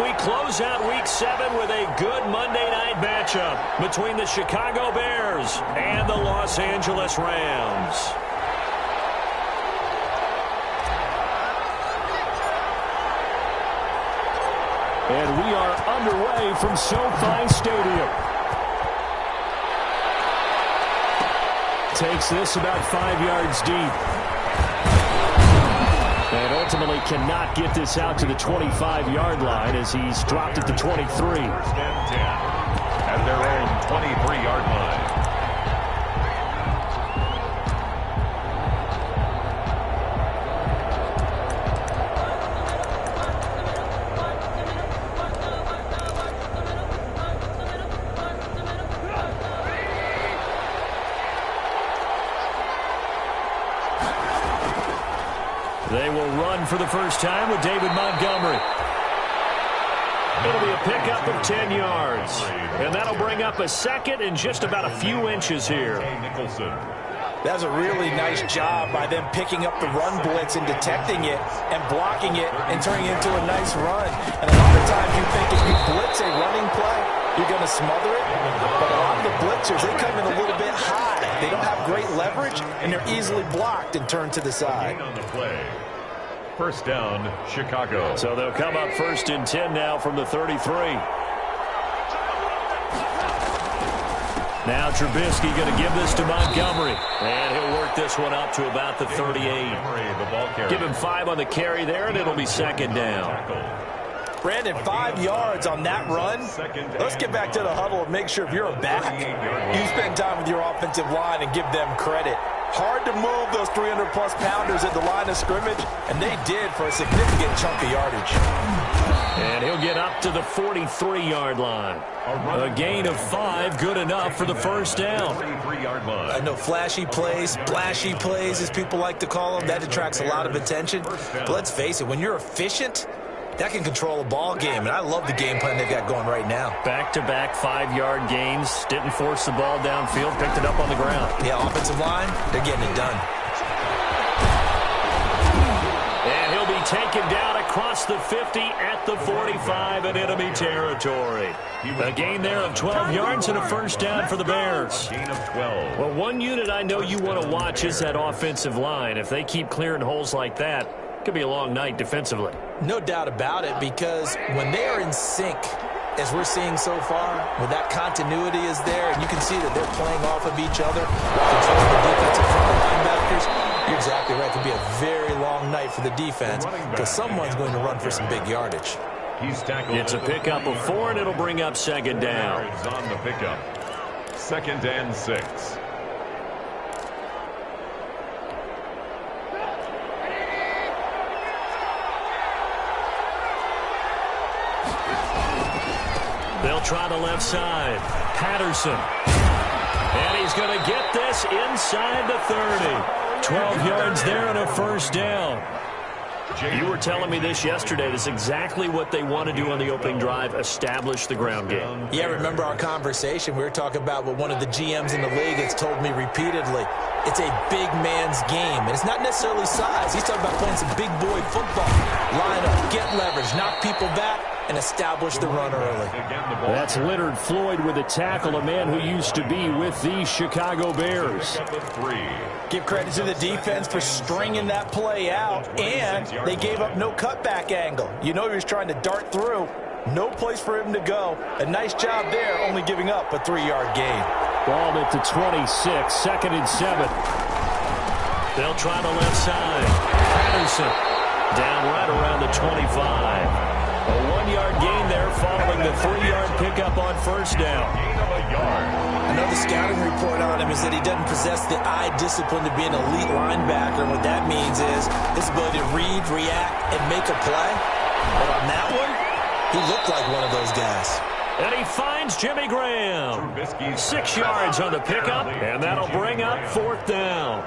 we close out Week 7 with a good Monday night matchup between the Chicago Bears and the Los Angeles Rams. And we are underway from SoFi Stadium. Takes this about 5 yards deep. And ultimately cannot get this out to the 25-yard line as he's dropped at the 23. First and 10 at their own 23-yard line. They will run for the first time with David Montgomery. It'll be a pickup of 10 yards. And that'll bring up a second and just about a few inches here. That's a really nice job by them picking up the run blitz and detecting it and blocking it and turning it into a nice run. And a lot of times you think if you blitz a running play, you're going to smother it. But a lot of the blitzers, they come in a little bit high. They don't have great leverage, and they're easily blocked and turned to the side. On the play. First down, Chicago. So they'll come up first and 10 now from the 33. Now Trubisky going to give this to Montgomery. And he'll work this one up to about the 38. Give him 5 on the carry there, and it'll be second down. Brandon, 5 yards on that run. Let's get back to the huddle and make sure if you're a back, you spend time with your offensive line and give them credit. Hard to move those 300-plus pounders at the line of scrimmage, and they did for a significant chunk of yardage. And he'll get up to the 43-yard line. A gain of 5, good enough for the first down. I know flashy plays, splashy plays, as people like to call them, that attracts a lot of attention. But let's face it, when you're efficient, that can control a ball game, and I love the game plan they've got going right now. Back-to-back 5-yard gains. Didn't force the ball downfield, picked it up on the ground. Yeah, offensive line, they're getting it done. And he'll be taken down across the 50 at the 45 in enemy territory. A gain there of 12 yards and a first down for the Bears. Gain of 12. Well, one unit I know you want to watch is that offensive line. If they keep clearing holes like that, could be a long night defensively. No doubt about it, because when they are in sync, as we're seeing so far, when that continuity is there, and you can see that they're playing off of each other, controlling the defensive front of linebackers, you're exactly right. It could be a very long night for the defense, because someone's going to run for some big yardage. It's a pickup of 4, and it'll bring up second down. On the pickup. Second and 6. They'll try the left side. Patterson. And he's going to get this inside the 30. 12 yards there and a first down. You were telling me this yesterday. This is exactly what they want to do on the opening drive, establish the ground game. Yeah, remember our conversation. We were talking about what one of the GMs in the league has told me repeatedly. It's a big man's game, and it's not necessarily size. He's talking about playing some big boy football. Line up, get leverage, knock people back, and establish the run early. That's Leonard Floyd with a tackle, a man who used to be with the Chicago Bears. Give credit to the defense for stringing that play out, and they gave up no cutback angle. You know he was trying to dart through. No place for him to go. A nice job there, only giving up a 3-yard gain. Ball at the 26, second and 7. They'll try the left side. Patterson down right around the 25. A 1-yard gain there following the 3-yard pickup on first down. I know the scouting report on him is that he doesn't possess the eye discipline to be an elite linebacker. And what that means is his ability to read, react, and make a play. But on that one, he looked like one of those guys. And he finds Jimmy Graham. 6 yards on the pickup, and that'll bring up fourth down.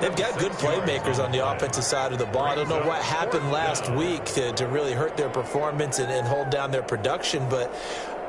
They've got good playmakers on the offensive side of the ball. I don't know what happened last week to really hurt their performance and hold down their production, but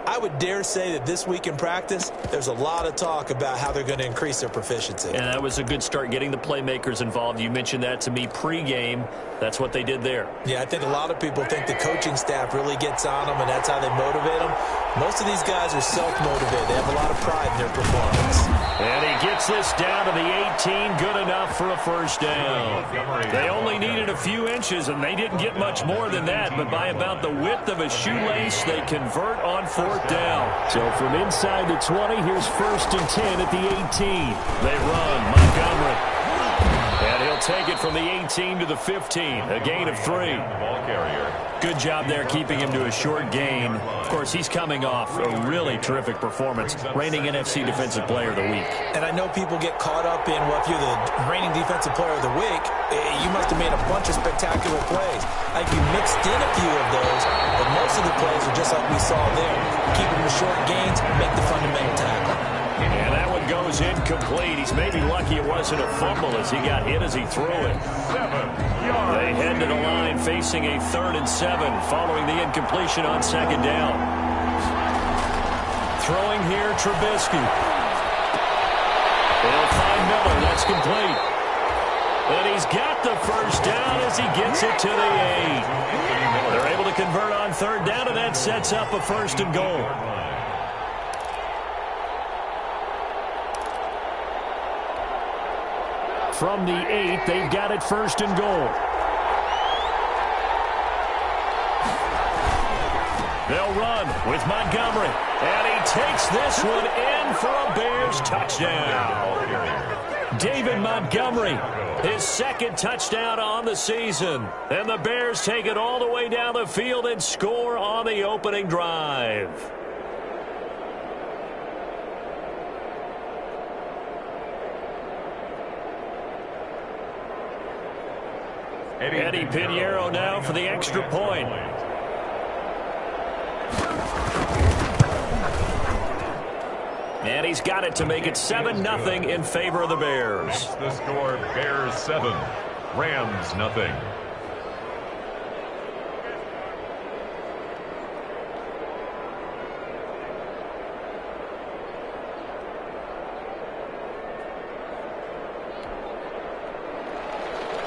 I would dare say that this week in practice, there's a lot of talk about how they're going to increase their proficiency. And that was a good start, getting the playmakers involved. You mentioned that to me pregame. That's what they did there. Yeah, I think a lot of people think the coaching staff really gets on them, and that's how they motivate them. Most of these guys are self-motivated. They have a lot of pride in their performance. And he gets this down to the 18, good enough for a first down. They only needed a few inches, and they didn't get much more than that, but by about the width of a shoelace, they convert on fourth down. So from inside the 20, here's 1st and 10 at the 18. They run, Montgomery. And he'll take it from the 18 to the 15, a gain of 3. Ball carrier. Good job there keeping him to a short gain. Of course, he's coming off a really terrific performance, reigning NFC Defensive Player of the Week. And I know people get caught up in, well, if you're the reigning Defensive Player of the Week, you must have made a bunch of spectacular plays. I think you mixed in a few of those, but most of the plays are just like we saw there. Keep them to short gains, make the fundamental tackle. And that one goes incomplete. He's maybe lucky it wasn't a fumble as he got hit as he threw it. 7 yards. They head to the line facing a 3rd and 7 following the incompletion on 2nd down. Throwing here, Trubisky. They'll find Miller. That's complete. And he's got the first down as he gets it to the 8. They're able to convert on 3rd down, and that sets up a 1st and goal. From the 8, they've got it 1st and goal. They'll run with Montgomery. And he takes this one in for a Bears touchdown. David Montgomery, his 2nd touchdown on the season. And the Bears take it all the way down the field and score on the opening drive. Eddie Pinheiro now for the extra point. And he's got it to make it 7-0 in favor of the Bears. The score, Bears 7, Rams nothing.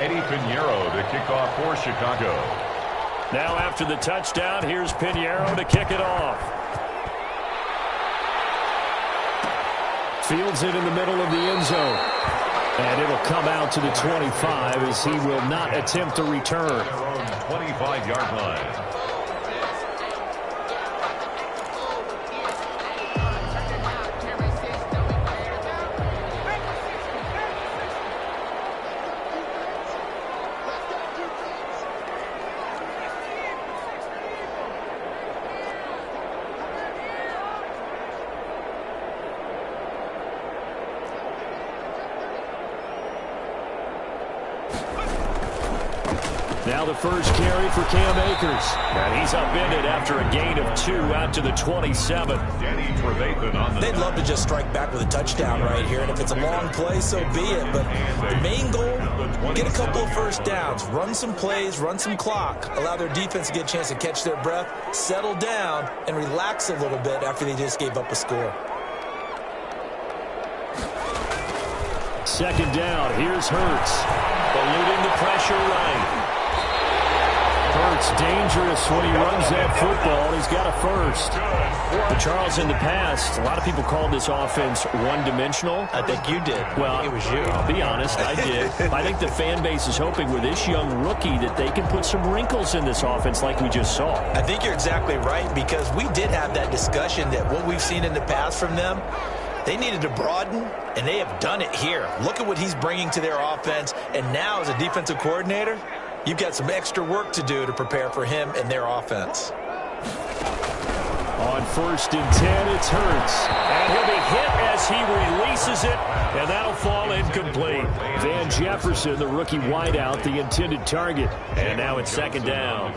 Eddie Pinheiro to kick off for Chicago. Now after the touchdown, here's Pinheiro to kick it off. Fields it in the middle of the end zone. And it'll come out to the 25 as he will not attempt to return. 25-yard line. Now the first carry for Cam Akers. And he's upended after a gain of 2 out to the 27. Danny Trevathan on the They'd love to just strike back with a touchdown right here, and if it's a long play, so be it. But the main goal, get a couple of first downs, run some plays, run some clock, allow their defense to get a chance to catch their breath, settle down, and relax a little bit after they just gave up a score. 2nd down, here's Hurts. Eluding the pressure right. Hurts dangerous when he runs that football. He's got a first. But Charles, in the past, a lot of people called this offense one-dimensional. I think you did. Well, it was you. I'll be honest, I did. I think the fan base is hoping with this young rookie that they can put some wrinkles in this offense like we just saw. I think you're exactly right, because we did have that discussion that what we've seen in the past from them, they needed to broaden, and they have done it here. Look at what he's bringing to their offense, and now as a defensive coordinator, you've got some extra work to do to prepare for him and their offense. On 1st and 10, it's Hurts. And he'll be hit as he releases it, and that'll fall incomplete. Van Jefferson, the rookie wideout, the intended target. And now it's 2nd down.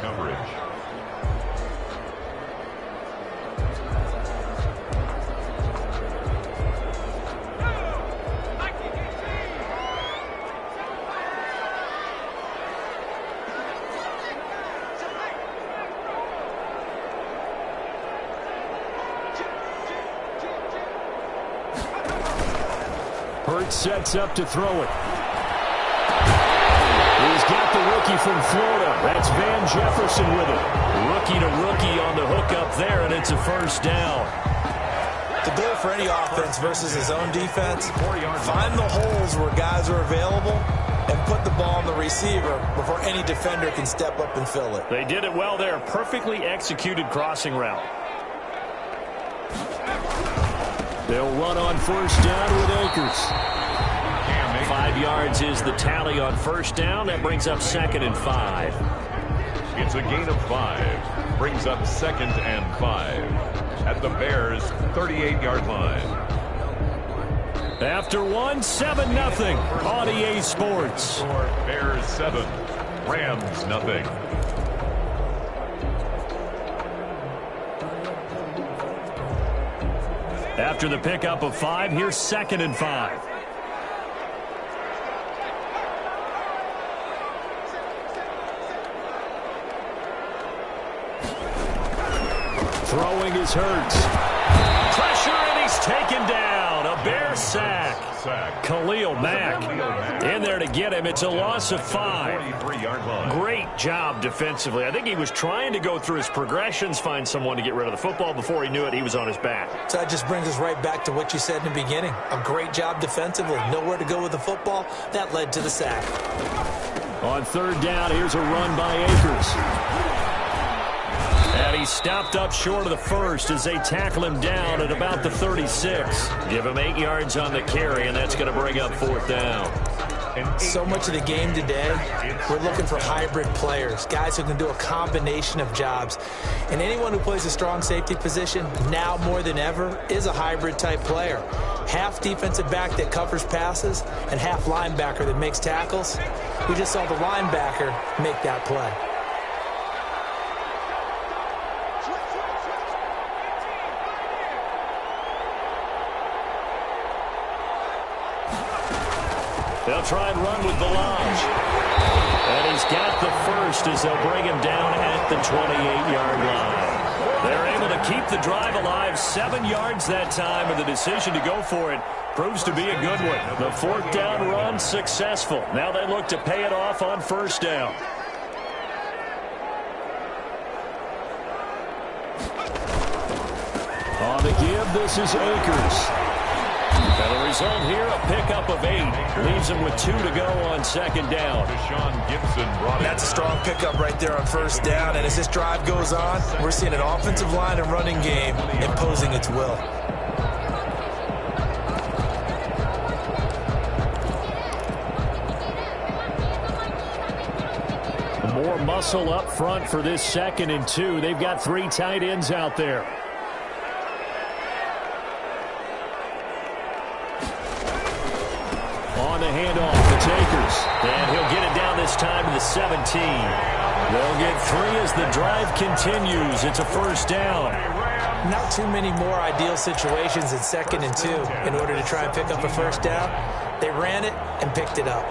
Hurts sets up to throw it. He's got the rookie from Florida. That's Van Jefferson with it. Rookie to rookie on the hook up there, and it's a first down. The goal for any offense versus his own defense, find the holes where guys are available and put the ball on the receiver before any defender can step up and fill it. They did it well there. Perfectly executed crossing route. They'll run on first down with Akers. 5 yards is the tally on first down. That brings up 2nd and 5. It's a gain of 5. Brings up 2nd and 5. At the Bears' 38-yard line. After 7-0 on EA Sports. Bears 7, Rams nothing. After the pickup of 5, here's 2nd and 5. Throwing is Hurts. Pressure, and he's taken down. A Bear sack. Khalil Mack in there to get him. It's a loss of 5. Great job defensively. I think he was trying to go through his progressions, find someone to get rid of the football. Before he knew it, he was on his back. So that just brings us right back to what you said in the beginning. A great job defensively. Nowhere to go with the football. That led to the sack. On 3rd down, here's a run by Akers. And he's stopped up short of the first as they tackle him down at about the 36. Give him 8 yards on the carry, and that's going to bring up 4th down. So much of the game today, we're looking for hybrid players, guys who can do a combination of jobs. And anyone who plays a strong safety position, now more than ever, is a hybrid type player. Half defensive back that covers passes and half linebacker that makes tackles. We just saw the linebacker make that play. They'll try and run with Balaj. And he's got the first as they'll bring him down at the 28-yard line. They're able to keep the drive alive, 7 yards that time, and the decision to go for it proves to be a good one. The 4th down run successful. Now they look to pay it off on first down. On the give, this is Akers. And the result here, a pickup of 8. Leaves him with 2 to go on 2nd down. That's a strong pickup right there on first down. And as this drive goes on, we're seeing an offensive line and running game imposing its will. More muscle up front for this 2nd and 2. They've got 3 tight ends out there. On the handoff, it's Akers. And he'll get it down this time to the 17. They'll get 3 as the drive continues. It's a first down. Not too many more ideal situations in 2nd and 2 in order to try and pick up a first down. They ran it and picked it up.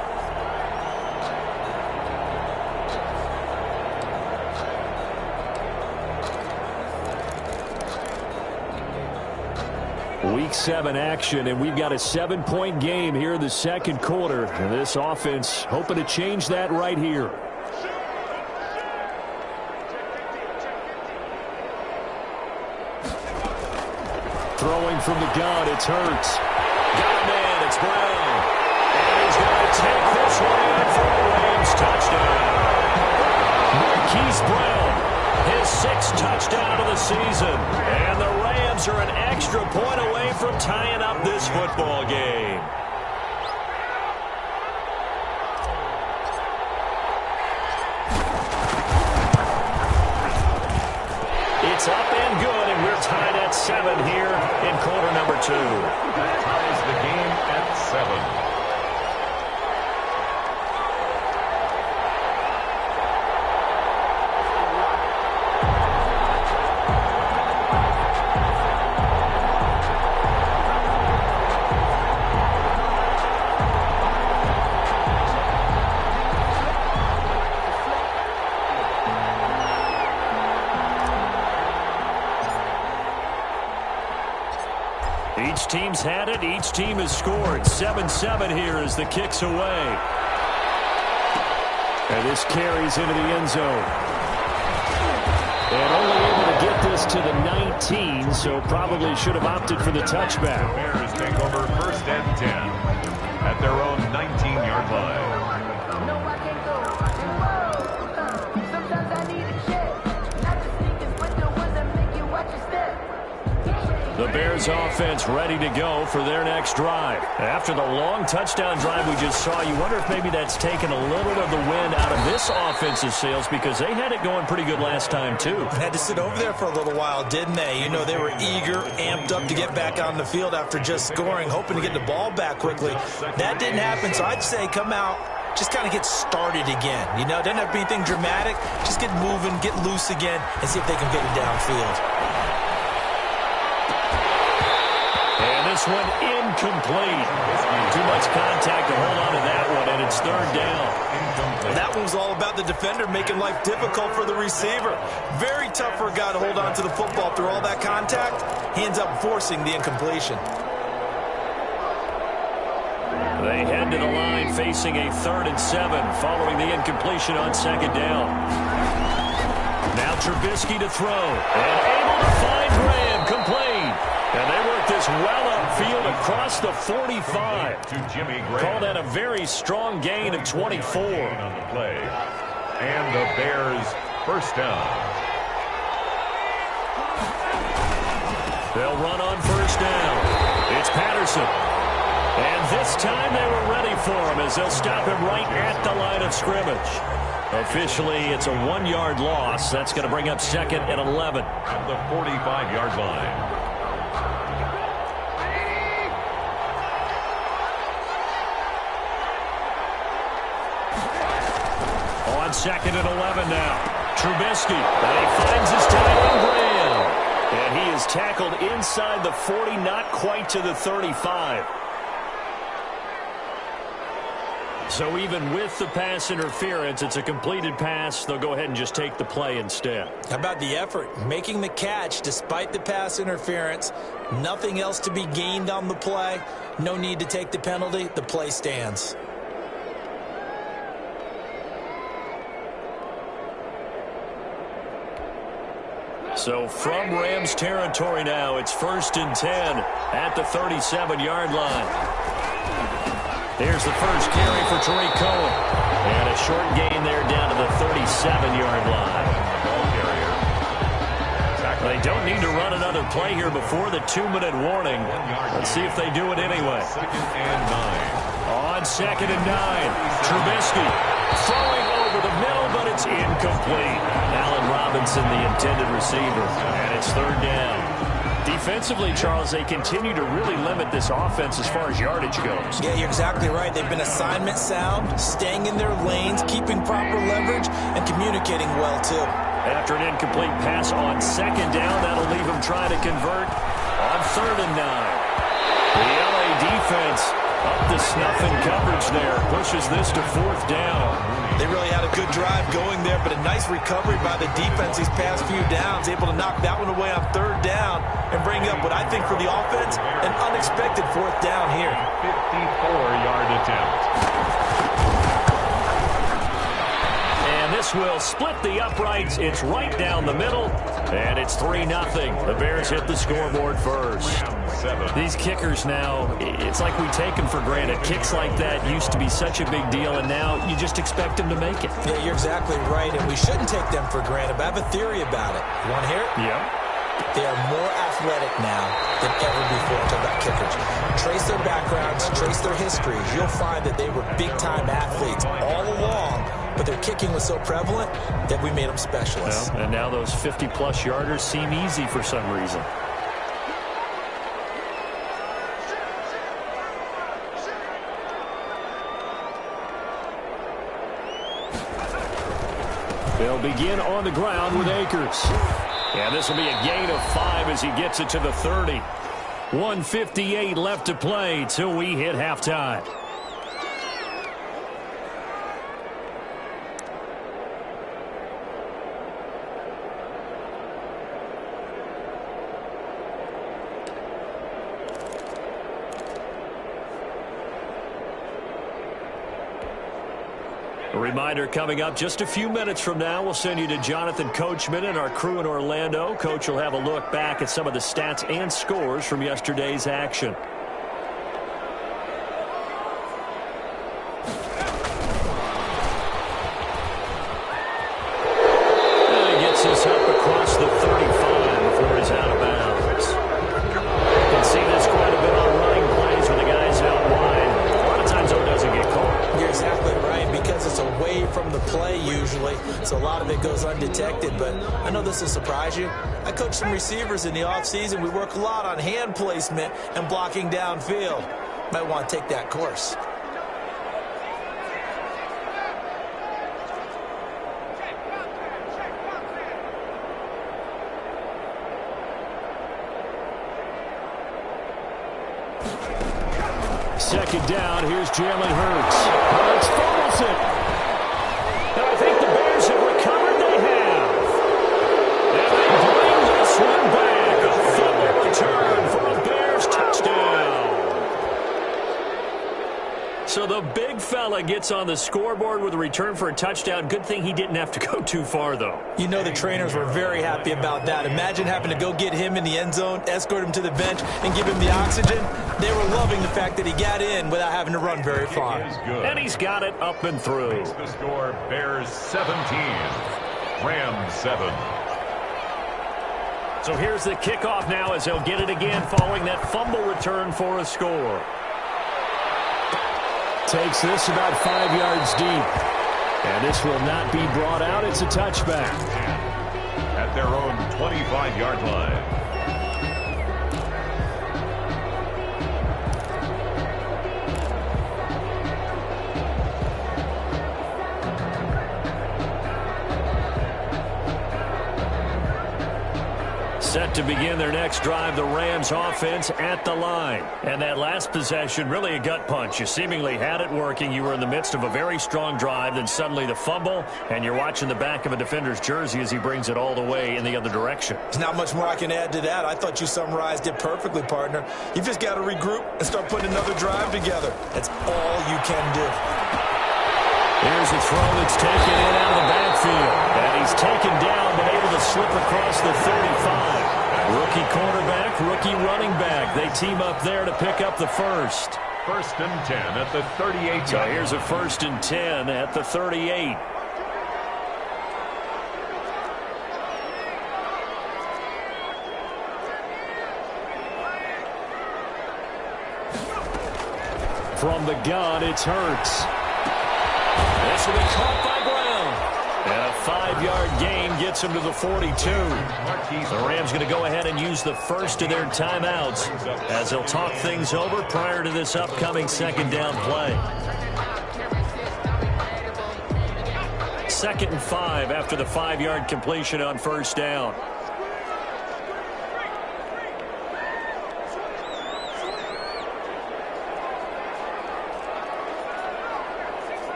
Week 7 action, and we've got a 7-point game here in the 2nd quarter. And this offense hoping to change that right here. Throwing from the gun, it's Hurts. Got a man, it's Brown. And he's going to take this one in for a Rams touchdown. Marquise Brown, his 6th touchdown of the season. And the Rams are an extra point away from tying up this football game. It's up and good, and we're tied at 7 here in quarter number 2. That ties the game at 7. Each team's had it. Each team has scored. 7-7 here as the kick's away. And this carries into the end zone. And only able to get this to the 19, so probably should have opted for the touchback. The Bears take over 1st and 10 at their own 19-yard line. The Bears offense ready to go for their next drive. After the long touchdown drive we just saw, you wonder if maybe that's taken a little of the wind out of this offensive sails, because they had it going pretty good last time too. Had to sit over there for a little while, didn't they? You know, they were eager, amped up to get back on the field after just scoring, hoping to get the ball back quickly. That didn't happen, so I'd say come out, just kind of get started again. You know, doesn't have to be anything dramatic. Just get moving, get loose again, and see if they can get it downfield. And this one incomplete. Too much contact to hold on to that one, and it's 3rd down. That one was all about the defender making life difficult for the receiver. Very tough for a guy to hold on to the football through all that contact. He ends up forcing the incompletion. They head to the line facing a 3rd and 7 following the incompletion on 2nd down. Now Trubisky to throw, and able to find Graham, complete. And they work this well upfield across the 45. To Jimmy Graham. Call that a very strong gain of 24. On the play. And the Bears 1st down. They'll run on 1st down. It's Patterson. And this time they were ready for him as they'll stop him right at the line of scrimmage. Officially, it's a 1-yard loss. That's going to bring up 2nd and 11. At the 45-yard line. On 2nd and 11 now. Trubisky. And he finds his tight end, Graham. And he is tackled inside the 40, not quite to the 35. So even with the pass interference, it's a completed pass. They'll go ahead and just take the play instead. How about the effort? Making the catch despite the pass interference. Nothing else to be gained on the play. No need to take the penalty. The play stands. So from Rams territory now, it's 1st and 10 at the 37-yard line. There's the first carry for Tariq Cohen. And a short gain there down to the 37-yard line. They don't need to run another play here before the 2-minute warning. Let's see if they do it anyway. 2nd and 9. On 2nd and 9, Trubisky throwing over the middle, but it's incomplete. Allen Robinson, the intended receiver, and it's 3rd down. Defensively, Charles, they continue to really limit this offense as far as yardage goes. Yeah, you're exactly right. They've been assignment sound, staying in their lanes, keeping proper leverage, and communicating well, too. After an incomplete pass on 2nd down, that'll leave them trying to convert on 3rd and 9. The LA defense up to snuff in coverage there. Pushes this to 4th down. They really had a good drive going there, but a nice recovery by the defense these past few downs, able to knock that one away on 3rd down and bring up what I think for the offense, an unexpected 4th down here. 54-yard attempt. And this will split the uprights. It's right down the middle, and it's 3-0. The Bears hit the scoreboard first. These kickers now, it's like we take them for granted. Kicks like that used to be such a big deal, and now you just expect them to make it. Yeah, you're exactly right, and we shouldn't take them for granted, but I have a theory about it. You want to hear it? Yeah. They are more athletic now than ever before. Talk about kickers. Trace their backgrounds, trace their histories. You'll find that they were big-time athletes all along, but their kicking was so prevalent that we made them specialists. Well, and now those 50-plus yarders seem easy for some reason. They'll begin on the ground with Akers. And this will be a gain of 5 as he gets it to the 30. 1:58 left to play till we hit halftime. A reminder coming up just a few minutes from now, we'll send you to Jonathan Coachman and our crew in Orlando. Coach will have a look back at some of the stats and scores from yesterday's action. And he gets this up across the 35 before he's out of bounds. You can see this quite a bit on running plays when the guy's out wide. A lot of times, though, it doesn't get caught. You're exactly right, because it's away from the play usually, so a lot of it goes undetected. But I know this will surprise you. I coach some receivers in the offseason. We work a lot on hand placement and blocking downfield. Might want to take that course. Second down, here's Jalen Hurts. Hurts fumbles it. And I think the Bears have recovered. They have. And they bring this one back. A fumble return for a Bears touchdown. So the big fella gets on the scoreboard with a return for a touchdown. Good thing he didn't have to go too far, though. You know the trainers were very happy about that. Imagine having to go get him in the end zone, escort him to the bench, and give him the oxygen. They were loving the fact that he got in without having to run very far. And he's got it up and through. Makes the score Bears 17, Rams 7. So here's the kickoff now as he'll get it again following that fumble return for a score. Takes this about 5 yards deep. And this will not be brought out. It's a touchback. At their own 25-yard line. Set to begin their next drive, the Rams offense at the line. And that last possession, really a gut punch. You seemingly had it working. You were in the midst of a very strong drive, then suddenly the fumble, and you're watching the back of a defender's jersey as he brings it all the way in the other direction. There's not much more I can add to that. I thought you summarized it perfectly, partner. You've just got to regroup and start putting another drive together. That's all you can do. Here's a throw that's taken in out of the backfield. And he's taken down, but able to slip across the 35. Rookie quarterback, rookie running back. They team up there to pick up the first. First and 10 at the 38. So here's a first and 10 at the 38. From the gun, it's Hurts. This will be caught by Brown. And a 5-yard gain gets him to the 42. The Rams going to go ahead and use the first of their timeouts as they'll talk things over prior to this upcoming second down play. 2nd and 5 after the 5-yard completion on first down.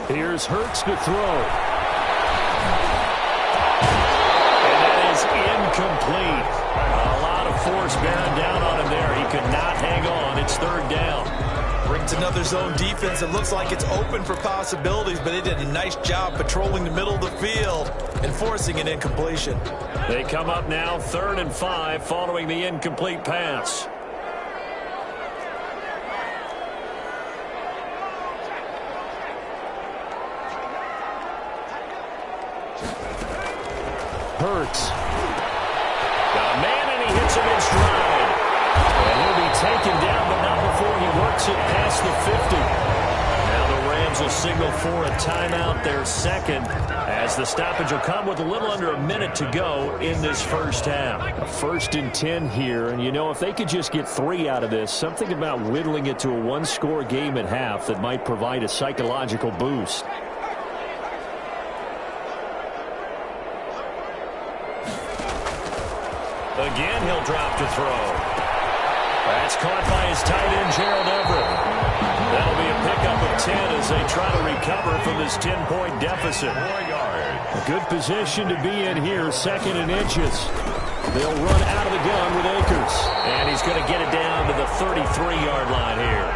Here's Hurts to throw. And that is incomplete. A lot of force bearing down on him there. He could not hang on. It's third down. Brings another zone defense. It looks like it's open for possibilities, but they did a nice job patrolling the middle of the field and forcing an incompletion. They come up now 3rd and 5 following the incomplete pass. Hurts. Got a man, and he hits him in stride. And he'll be taken down, but not before he works it past the 50. Now the Rams will signal for a timeout, their second, as the stoppage will come with a little under a minute to go in this first half. A 1st and 10 here, and you know, if they could just get 3 out of this, something about whittling it to a one-score game at half that might provide a psychological boost. Again, he'll drop to throw. That's caught by his tight end, Gerald Everett. That'll be a pickup of 10 as they try to recover from this 10-point deficit. 4 yards. A good position to be in here, 2nd and inches. They'll run out of the gun with Akers. And he's going to get it down to the 33-yard line here.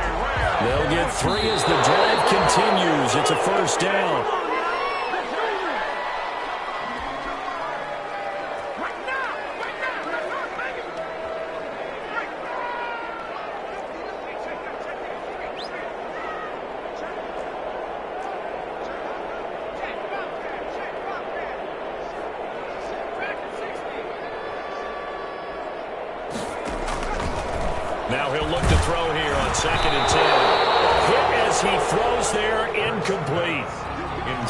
They'll get 3 as the drive continues. It's a first down. Now he'll look to throw here on 2nd and 10. Hit as he throws there, incomplete.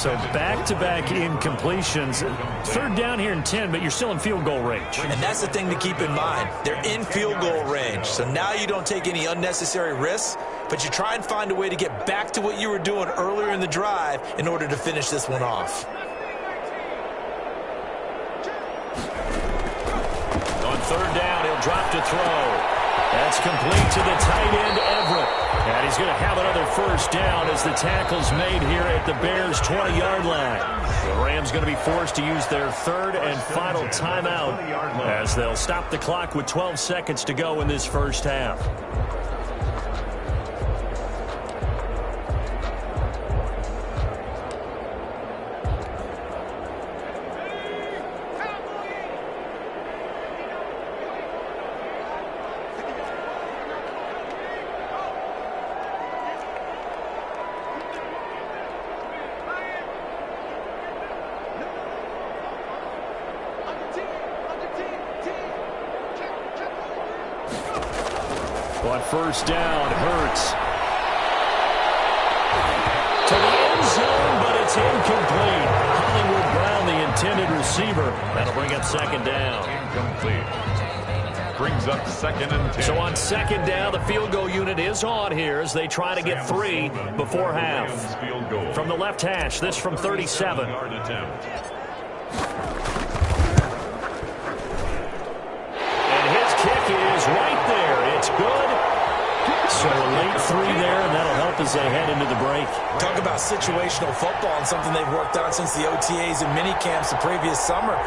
So back-to-back incompletions. 3rd down here and 10, but you're still in field goal range. And that's the thing to keep in mind. They're in field goal range. So now you don't take any unnecessary risks, but you try and find a way to get back to what you were doing earlier in the drive in order to finish this one off. On 3rd down, he'll drop to throw. That's complete to the tight end, Everett. And he's going to have another first down as the tackle's made here at the Bears' 20-yard line. The Rams going to be forced to use their 3rd and final timeout as they'll stop the clock with 12 seconds to go in this first half. On first down, Hurts to the end zone, but it's incomplete. Hollywood Brown, the intended receiver. That'll bring up 2nd down. Incomplete. Brings up 2nd and 10. So on 2nd down, the field goal unit is on here as they try to get 3 before half. From the left hash, this from 37. And his kick is right there. It's good. So a late 3 there, and that'll help as they head into the break. Talk about situational football and something they've worked on since the OTAs and mini camps the previous summer.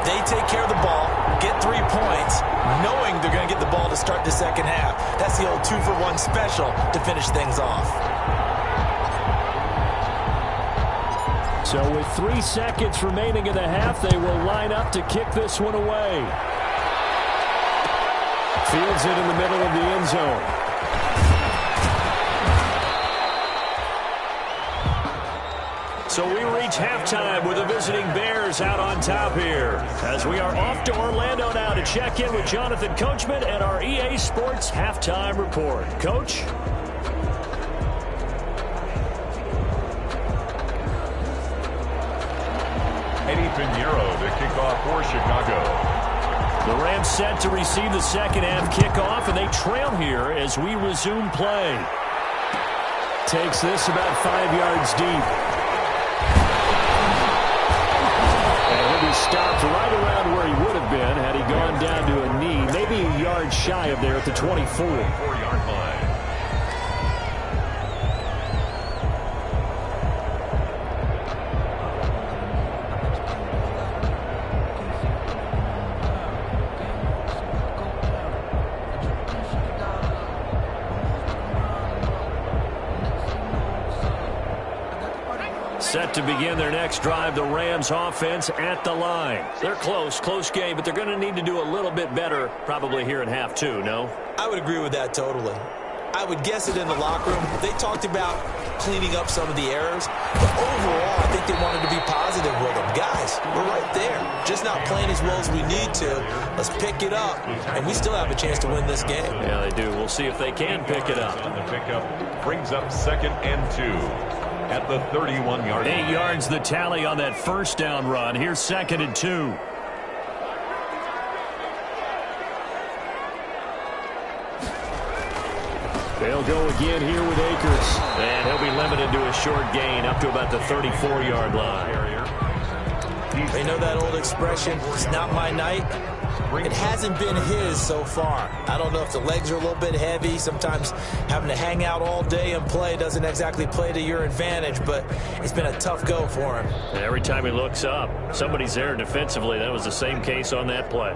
They take care of the ball, get 3 points, knowing they're going to get the ball to start the second half. That's the old 2-for-1 special to finish things off. So with 3 seconds remaining in the half, they will line up to kick this one away. Fields it in the middle of the end zone. So we reach halftime with the visiting Bears out on top here. As we are off to Orlando now to check in with Jonathan Coachman and our EA Sports Halftime Report. Coach? Eddie Pinheiro to kick off for Chicago. The Rams set to receive the second half kickoff, and they trail here as we resume play. Takes this about 5 yards deep. He stopped right around where he would have been had he gone down to a knee, maybe a yard shy of there at the 24. 4-yard line. Set to begin their next drive, the Rams offense at the line. They're close game, but they're going to need to do a little bit better probably here in half 2, no? I would agree with that totally. I would guess it in the locker room. They talked about cleaning up some of the errors, but overall, I think they wanted to be positive with them. Guys, we're right there. Just not playing as well as we need to. Let's pick it up, and we still have a chance to win this game. Yeah, they do. We'll see if they can pick it up. The pickup brings up 2nd and 2. At the 31-yard line. 8 yards the tally on that first down run. Here's 2nd and 2. They'll go again here with Akers. And he'll be limited to a short gain up to about the 34-yard line. They know that old expression, it's not my night. It hasn't been his so far. I don't know if the legs are a little bit heavy. Sometimes having to hang out all day and play doesn't exactly play to your advantage, but it's been a tough go for him. And every time he looks up, somebody's there defensively. That was the same case on that play.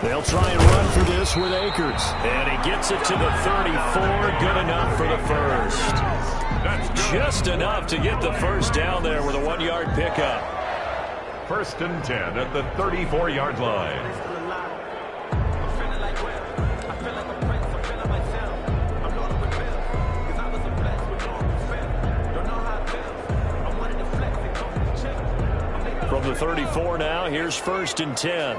They'll try and run for this with Akers. And he gets it to the 34. Good enough for the first. Just enough to get the first down there with a 1-yard pickup. 1st and 10 at the 34-yard line. From the 34 now, here's 1st and 10.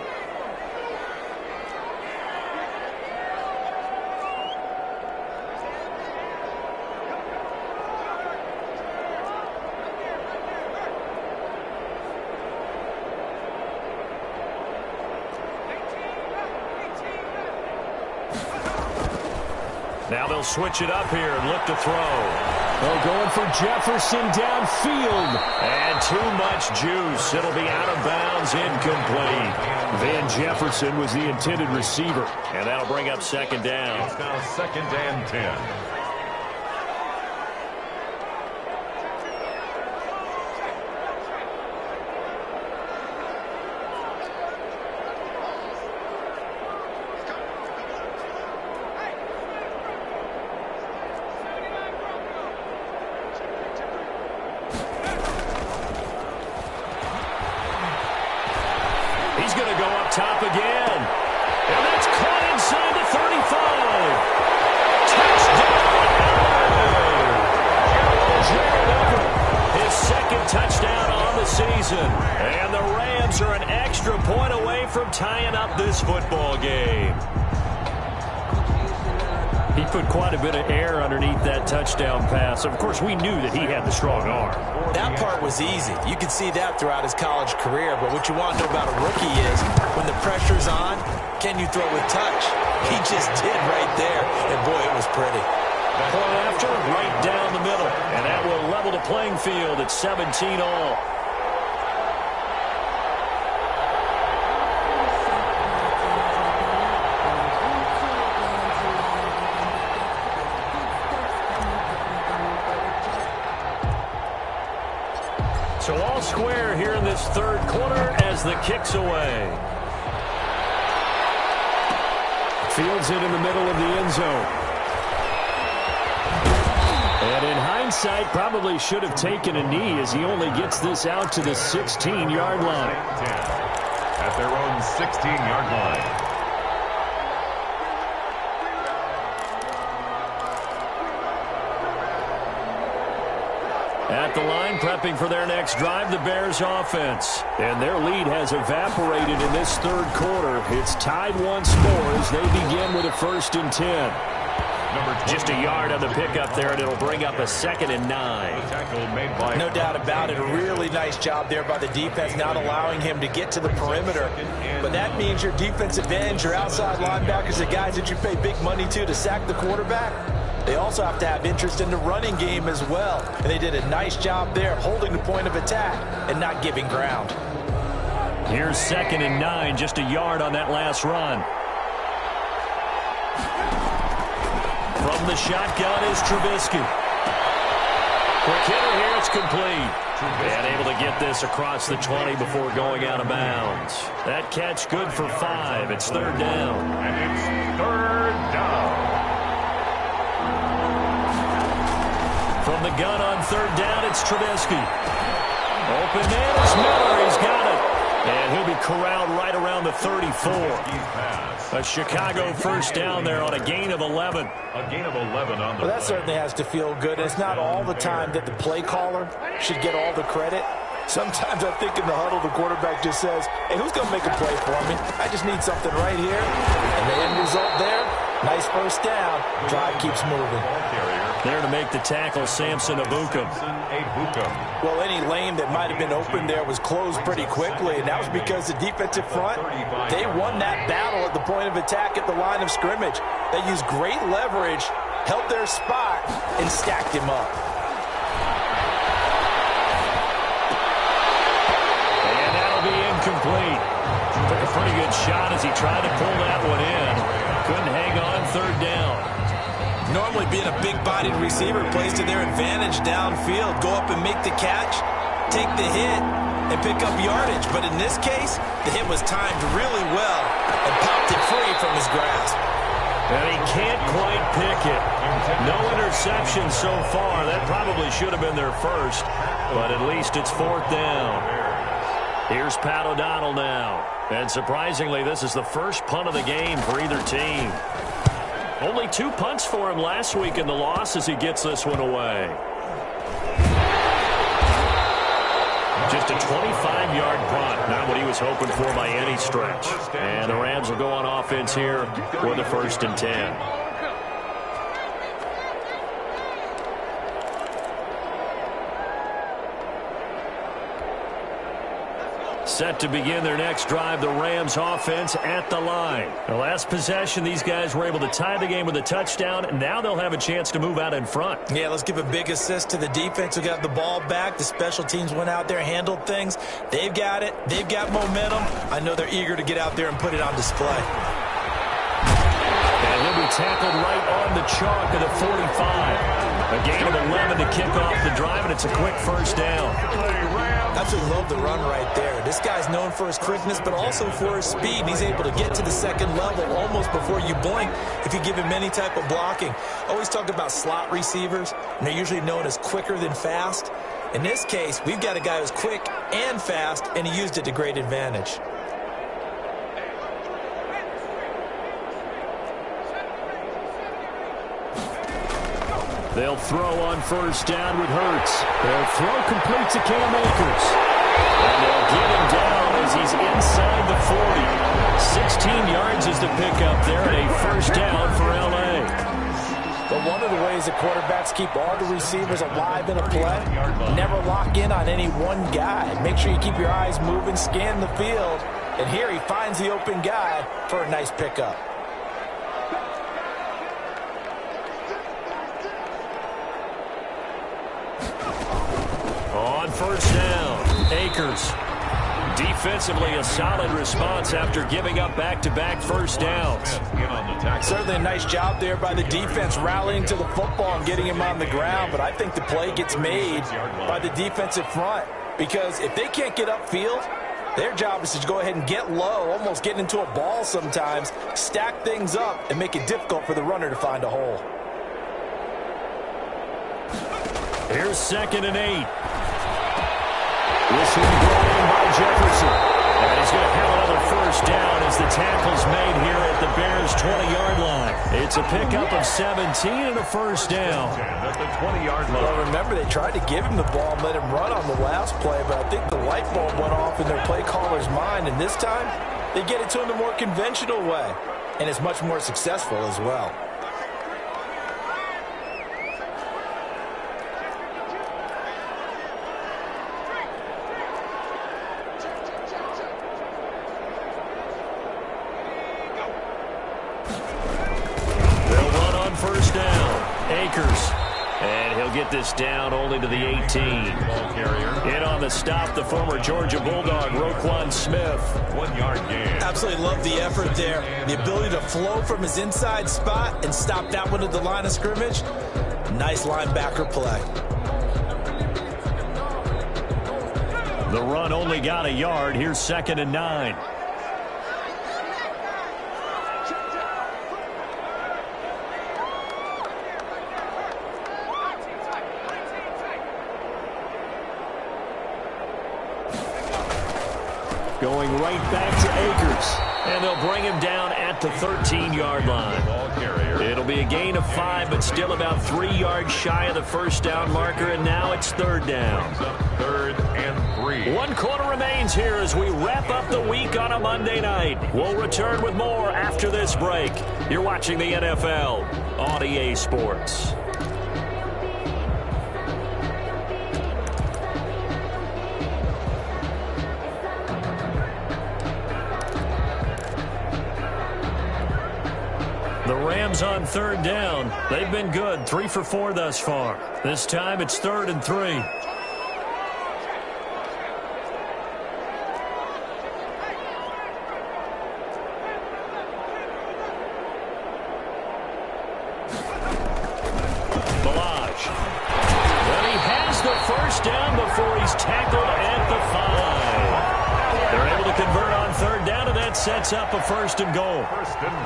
Now they'll switch it up here and look to throw. Oh, going for Jefferson downfield. And too much juice. It'll be out of bounds, incomplete. Van Jefferson was the intended receiver. And that'll bring up 2nd down. It's now 2nd and 10. Top again. And that's caught inside the 35. Touchdown. His 2nd touchdown on the season. And the Rams are an extra point away from tying up this football game. He put quite a bit of air underneath that touchdown pass. Of course, we knew that he had the strong arm. That part was easy. You can see that throughout his college career. But what you want to know about a rookie is when the pressure's on, can you throw with touch? He just did right there. And, boy, it was pretty. Point after, right down the middle. And that will level the playing field at 17 all. So all square here in this 3rd quarter as the kick's away. Fields it in the middle of the end zone. And in hindsight, probably should have taken a knee as he only gets this out to the 16-yard line. 10 at their own 16-yard line. At the line, prepping for their next drive, the Bears offense. And their lead has evaporated in this 3rd quarter. It's tied 1 score as they begin with a 1st and 10. Just a yard on the pickup there, and it'll bring up a 2nd and 9. No doubt about it. A really nice job there by the defense, not allowing him to get to the perimeter. But that means your defensive ends, your outside linebackers, the guys that you pay big money to sack the quarterback, they also have to have interest in the running game as well. And they did a nice job there of holding the point of attack and not giving ground. Here's 2nd and 9, just a yard on that last run. From the shotgun is Trubisky. Quick hitter here, it's complete. And able to get this across the 20 before going out of bounds. That catch good for 5. It's 3rd down. And it's 3rd down. From the gun on 3rd down, it's Trubisky. Open man is Miller. He's got it. And he'll be corralled right around the 34. A Chicago 1st down there on a gain of 11. A gain of 11 on the Well, that certainly has to feel good. It's not all the time that the play caller should get all the credit. Sometimes I think in the huddle, the quarterback just says, hey, who's going to make a play for me? I just need something right here. And the end result there, nice 1st down. Drive keeps moving. There to make the tackle, Samson Ebukam. Well, any lane that might have been open there was closed pretty quickly, and that was because the defensive front, they won that battle at the point of attack at the line of scrimmage. They used great leverage, held their spot, and stacked him up. And that'll be incomplete. Took a pretty good shot as he tried to pull that one in. Couldn't hang on, 3rd down. Normally being a big-bodied receiver plays to their advantage downfield. Go up and make the catch, take the hit, and pick up yardage. But in this case, the hit was timed really well and popped it free from his grasp. And he can't quite pick it. No interception so far. That probably should have been their first, but at least it's 4th down. Here's Pat O'Donnell now. And surprisingly, this is the first punt of the game for either team. Only 2 punts for him last week in the loss as he gets this one away. Just a 25-yard punt. Not what he was hoping for by any stretch. And the Rams will go on offense here with a 1st and 10. Set to begin their next drive, the Rams offense at the line. The last possession, these guys were able to tie the game with a touchdown, and now they'll have a chance to move out in front. Yeah, let's give a big assist to the defense who got the ball back. The special teams went out there, handled things. They've got it. They've got momentum. I know they're eager to get out there and put it on display. And he'll be tackled right on the chalk of the 45. A gain of 11 to kick off the drive, and it's a quick 1st down. Absolutely love the run right there. This guy's known for his quickness, but also for his speed. And he's able to get to the 2nd level almost before you blink if you give him any type of blocking. Always talk about slot receivers, and they're usually known as quicker than fast. In this case, we've got a guy who's quick and fast, and he used it to great advantage. They'll throw on 1st down with Hurts. They'll throw complete to Cam Akers. And they'll get him down as he's inside the 40. 16 yards is the pickup there, and a 1st down for L.A. But one of the ways that quarterbacks keep all the receivers alive in a play, never lock in on any one guy. Make sure you keep your eyes moving, scan the field. And here he finds the open guy for a nice pickup. On 1st down, Akers. Defensively, a solid response after giving up back-to-back 1st downs. Certainly a nice job there by the defense rallying to the football and getting him on the ground, but I think the play gets made by the defensive front because if they can't get upfield, their job is to go ahead and get low, almost get into a ball sometimes, stack things up, and make it difficult for the runner to find a hole. Here's 2nd and 8. This one brought in by Jefferson. And he's going to have another 1st down as the tackle's made here at the Bears' 20-yard line. It's a pickup of 17 and a 1st down. At the 20-yard line. Well, remember, they tried to give him the ball and let him run on the last play, but I think the light bulb went off in their play caller's mind, and this time they get it to him the more conventional way, and it's much more successful as well. And he'll get this down only to the 18. In on the stop, the former Georgia Bulldog, Roquan Smith. 1-yard gain. Absolutely love the effort there. The ability to flow from his inside spot and stop that one at the line of scrimmage. Nice linebacker play. The run only got a yard. Here's 2nd and 9. Going right back to Akers. And they'll bring him down at the 13-yard line. It'll be a gain of 5, but still about 3 yards shy of the 1st down marker, and now it's 3rd down. 3rd and 3. 1 quarter remains here as we wrap up the week on a Monday night. We'll return with more after this break. You're watching the NFL on EA Sports. The Rams on 3rd down. They've been good, 3 for 4 thus far. This time it's 3rd and 3. Balaj. And he has the 1st down before he's tackled at the 5. convert on third down, and that sets up a first and goal.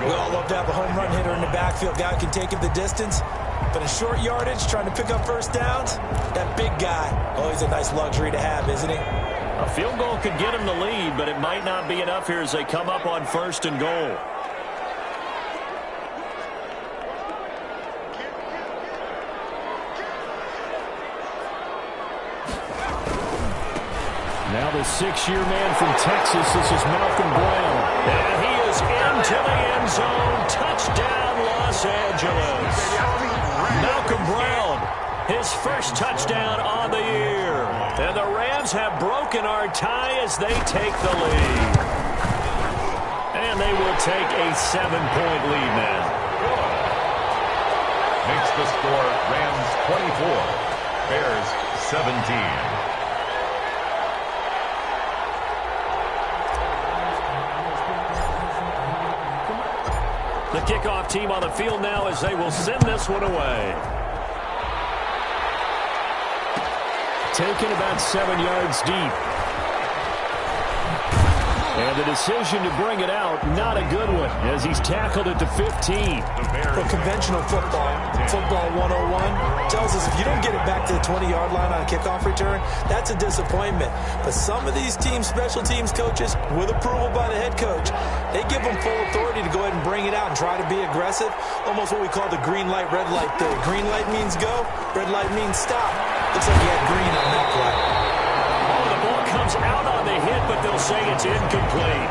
We all love to have a home run hitter in the backfield. Guy who can take it the distance. But in short yardage, trying to pick up first downs, that big guy, always a nice luxury to have, isn't he? A field goal could get him the lead, but it might not be enough here as they come up on first and goal. Now the 6-year man from Texas, this is Malcolm Brown. And he is into the end zone. Touchdown, Los Angeles. Malcolm Brown, his first touchdown on the year. And the Rams have broken our tie as they take the lead. And they will take a 7-point lead now. Makes the score Rams 24, Bears 17. The kickoff team on the field now as they will send this one away. Taken about 7 yards deep. And the decision to bring it out, not a good one, as he's tackled it to 15. For conventional football 101 tells us if you don't get it back to the 20-yard line on a kickoff return, that's a disappointment. But some of these teams, special teams coaches, with approval by the head coach, they give them full authority to go ahead and bring it out and try to be aggressive. Almost what we call the green light, red light thing. Green light means go, red light means stop. Looks like he had green on that play. The ball comes out on the hit, but they'll say it's incomplete.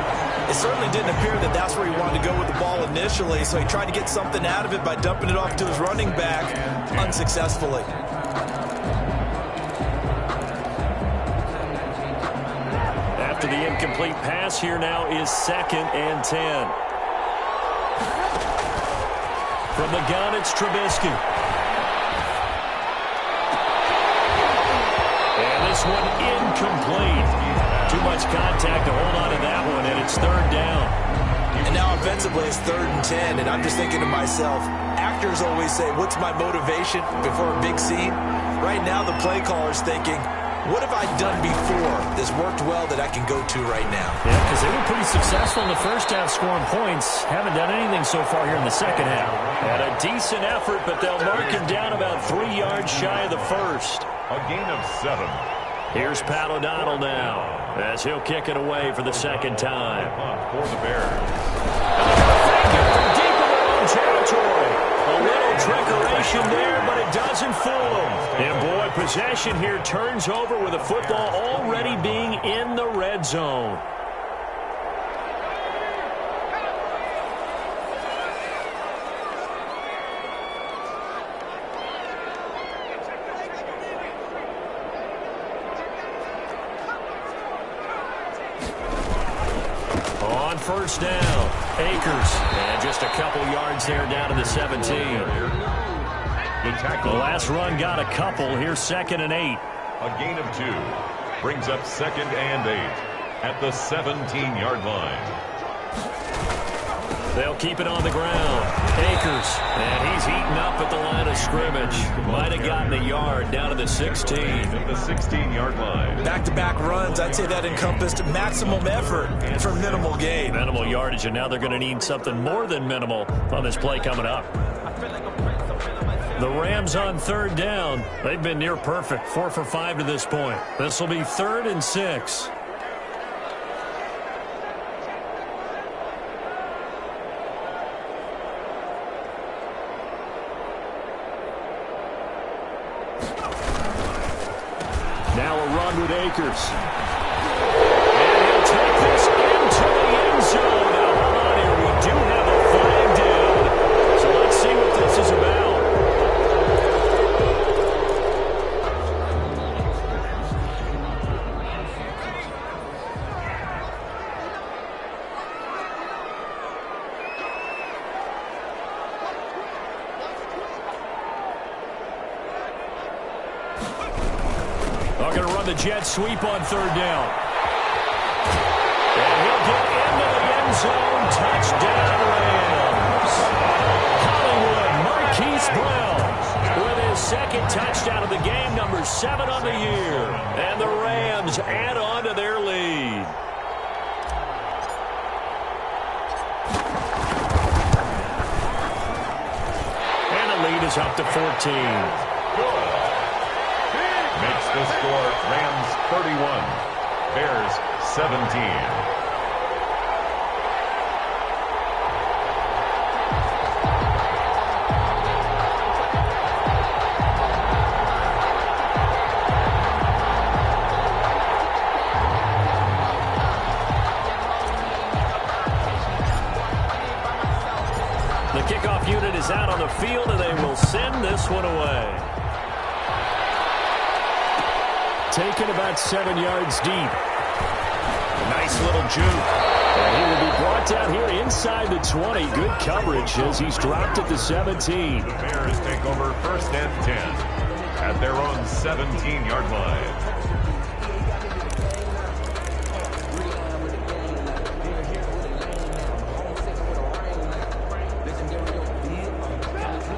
It certainly didn't appear that that's where he wanted to go with the ball initially, so he tried to get something out of it by dumping it off to his running back unsuccessfully. After the incomplete pass, here now is 2nd and 10. From the gun, it's Trubisky. And this one incomplete. Too much contact to hold on to that one, and it's 3rd down. And now offensively it's 3rd and 10, and I'm just thinking to myself, actors always say, what's my motivation before a big scene? Right now the play caller's thinking, what have I done before that's worked well that I can go to right now? Yeah, because they were pretty successful in the first half scoring points. Haven't done anything so far here in the second half. Had a decent effort, but they'll mark him down about 3 yards shy of the first. A gain of 7. Here's Pat O'Donnell now as he'll kick it away for the 2nd time. For the Bears. From deep in their own territory. A little trickeration there, but it doesn't fool them. And boy, possession here turns over with the football already being in the red zone. First down, Akers, and just a couple yards there down to the 17. The last run got a couple. Here's 2nd and 8. A gain of 2 brings up 2nd and 8 at the 17-yard line. They'll keep it on the ground. Akers, and he's eaten up at the line of scrimmage. Might have gotten a yard down to the 16. At the 16-yard line. Back-to-back runs, I'd say that encompassed maximum effort for minimal gain. Minimal yardage, and now they're going to need something more than minimal on this play coming up. The Rams on 3rd down. They've been near perfect, 4 for 5 to this point. This will be 3rd and 6. Now a run with Akers. And he'll take this into the end zone. Now, hold on here. We do have a flag down. So let's see what this is about. They're going to run the jet sweep on 3rd down. And he'll get into the end zone. Touchdown, Rams. Hollywood, Marquise Brown with his 2nd touchdown of the game, number 7 on the year. And the Rams add on to their lead. lead is up to 14. Good. Makes the score Rams 31, Bears 17. The kickoff unit is out on the field, and they will send this one away. Taken about 7 yards deep. Nice little juke. And he will be brought down here inside the 20. Good coverage as he's dropped at the 17. The Bears take over 1st and 10 at their own 17-yard line.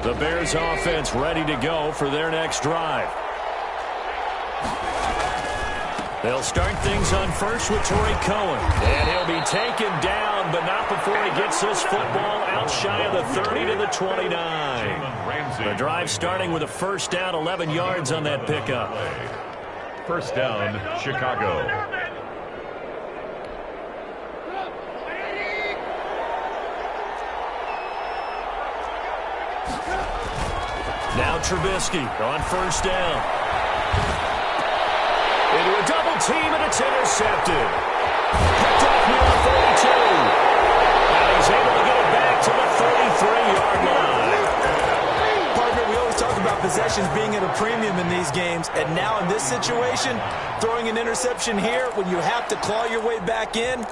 The Bears offense ready to go for their next drive. They'll start things on first with Torrey Cohen. And he'll be taken down, but not before he gets this football out shy of the 30 to the 29. The drive starting with a first down, 11 yards on that pickup. First down, Chicago. Now Trubisky on first down. Into a double team, and it's intercepted. Picked off near the 42. And he's able to get it back to the 33-yard line. Partner, we always talk about possessions being at a premium in these games, and now in this situation, throwing an interception here when you have to claw your way back in,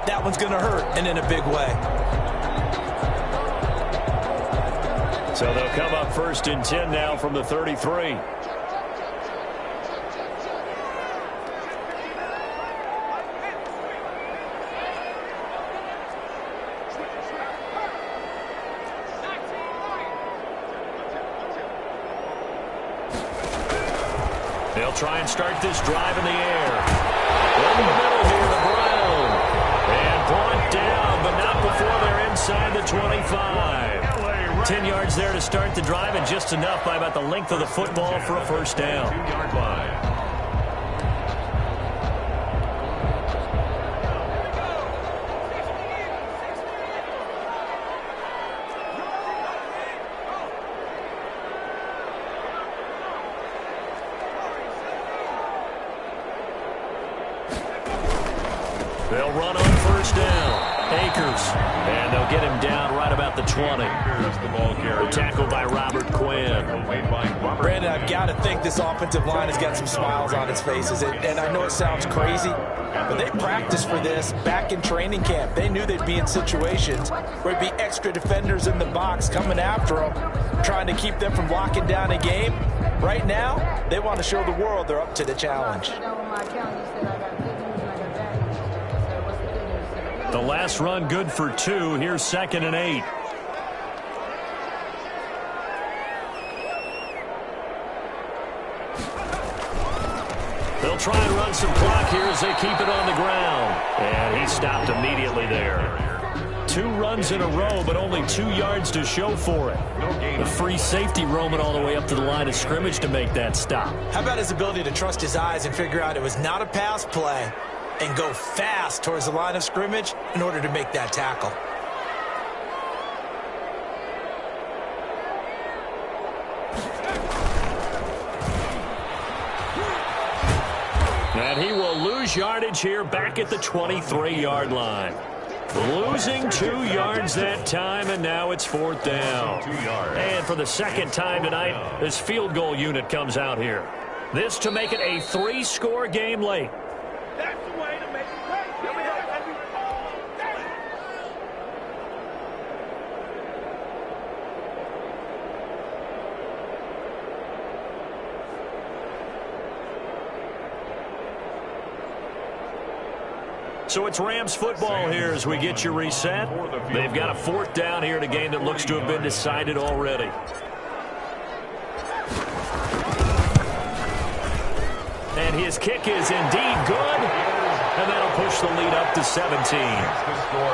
that one's going to hurt, and in a big way. So they'll come up 1st and 10 now from the 33. They'll try and start this drive in the air. In the middle here to Brown. And brought down, but not before they're inside the 25. 10 yards there to start the drive, and just enough by about the length of the football for a first down. 2-yard line. They'll run on first down. Akers. And they'll get him down right about the 20. The tackle by Robert Quinn. Brandon, I've got to think this offensive line has got some smiles on its faces. And I know it sounds crazy, but they practiced for this back in training camp. They knew they'd be in situations where it'd be extra defenders in the box coming after them, trying to keep them from locking down a game. Right now, they want to show the world they're up to the challenge. The last run good for 2. Here's 2nd and 8. They'll try and run some clock here as they keep it on the ground. And he stopped immediately there. 2 runs in a row, but only 2 yards to show for it. The free safety roaming all the way up to the line of scrimmage to make that stop. How about his ability to trust his eyes and figure out it was not a pass play and go fast towards the line of scrimmage in order to make that tackle? And he will lose yardage here back at the 23-yard line. Losing 2 yards that time, and now it's 4th down. And for the second time tonight, this field goal unit comes out here. This to make it a 3-score game late. That's the way to make it great. So it's Rams football here as we get you reset. They've got a 4th down here in a game that looks to have been decided already. And his kick is indeed good. And that'll push the lead up to 17.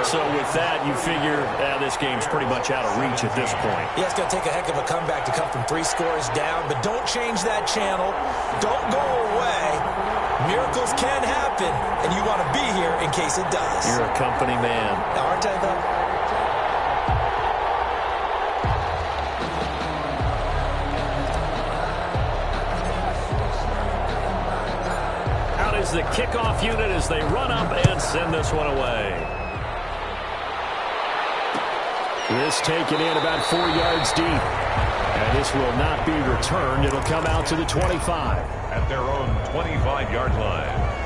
So with that, you figure this game's pretty much out of reach at this point. Yeah, it's going to take a heck of a comeback to come from 3 scores down, but don't change that channel. Don't go away. Miracles can happen, and you want to be here in case it does. You're a company man. Aren't I, though? Is the kickoff unit as they run up and send this one away. This taken in about 4 yards deep. And this will not be returned. It'll come out to the 25. At their own 25-yard line.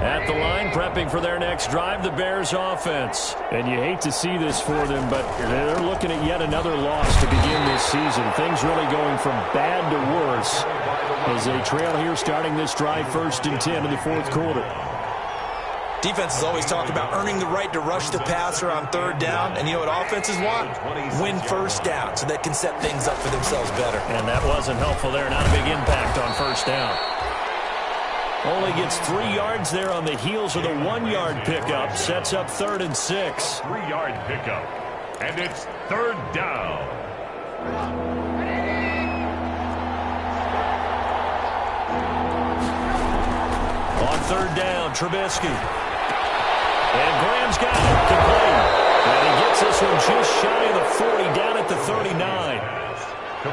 At the line, prepping for their next drive, the Bears offense. And you hate to see this for them, but they're looking at yet another loss to begin this season. Things really going from bad to worse as they trail here starting this drive 1st and 10 in the 4th quarter. Defenses always talk about earning the right to rush the passer on 3rd down. And you know what offenses want? Win 1st down so they can set things up for themselves better. And that wasn't helpful there. Not a big impact on 1st down. Only gets 3 yards there on the heels of the 1-yard pickup. Sets up 3rd and 6. 3-yard pickup. And it's 3rd down. On 3rd down, Trubisky. And Graham's got it. Complete. And he gets this one just shy of the 40, down at the 39.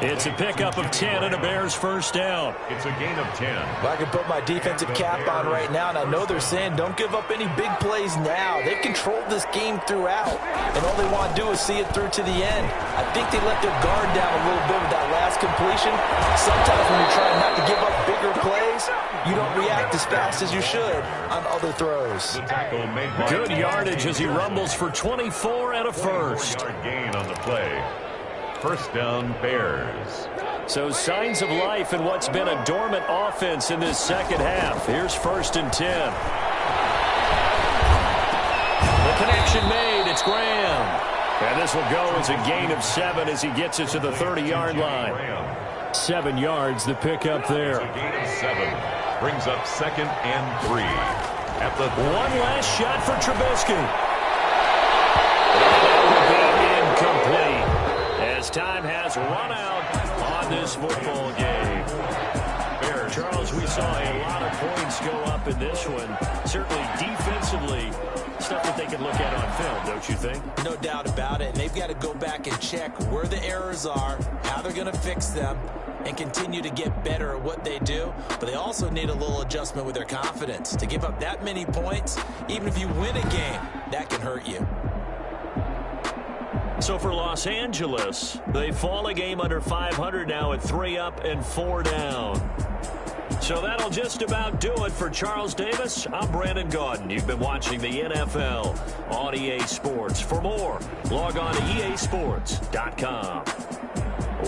It's a pickup of 10 and a Bears 1st down. It's a gain of 10. Well, I can put my defensive cap on right now, and I know they're saying don't give up any big plays now. They've controlled this game throughout, and all they want to do is see it through to the end. I think they let their guard down a little bit with that last completion. Sometimes when you're trying not to give up bigger plays, you don't react as fast as you should on other throws. Good yardage as he rumbles for 24 and a first. 4-yard gain on the play. 1st down, Bears. So signs of life in what's been a dormant offense in this 2nd half. Here's 1st and 10. The connection made. It's Graham. And this will go as a gain of 7 as he gets it to the 30-yard line. 7 yards, the pickup there. It's a gain of 7. Brings up 2nd and 3. At the one last shot for Trubisky. That will be incomplete. As time has run out on this football game. Charles, we saw a lot of points go up in this one. Certainly defensively, stuff that they can look at on film, don't you think? No doubt about it. And they've got to go back and check where the errors are, how they're going to fix them, and continue to get better at what they do. But they also need a little adjustment with their confidence. To give up that many points, even if you win a game, that can hurt you. So for Los Angeles, they fall a game under 500 now at 3 up and 4 down. So that'll just about do it for Charles Davis. I'm Brandon Gaudin. You've been watching the NFL on EA Sports. For more, log on to easports.com.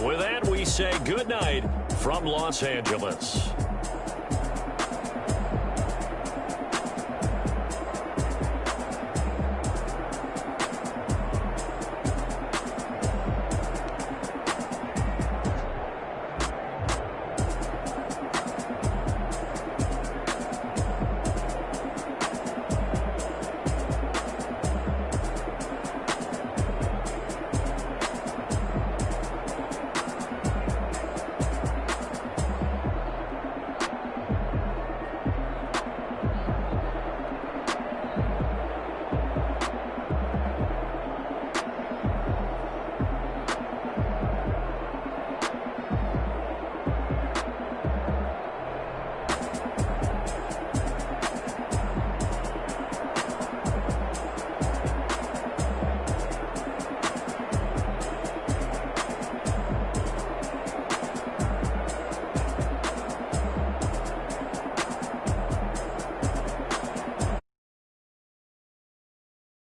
With that, we say good night from Los Angeles.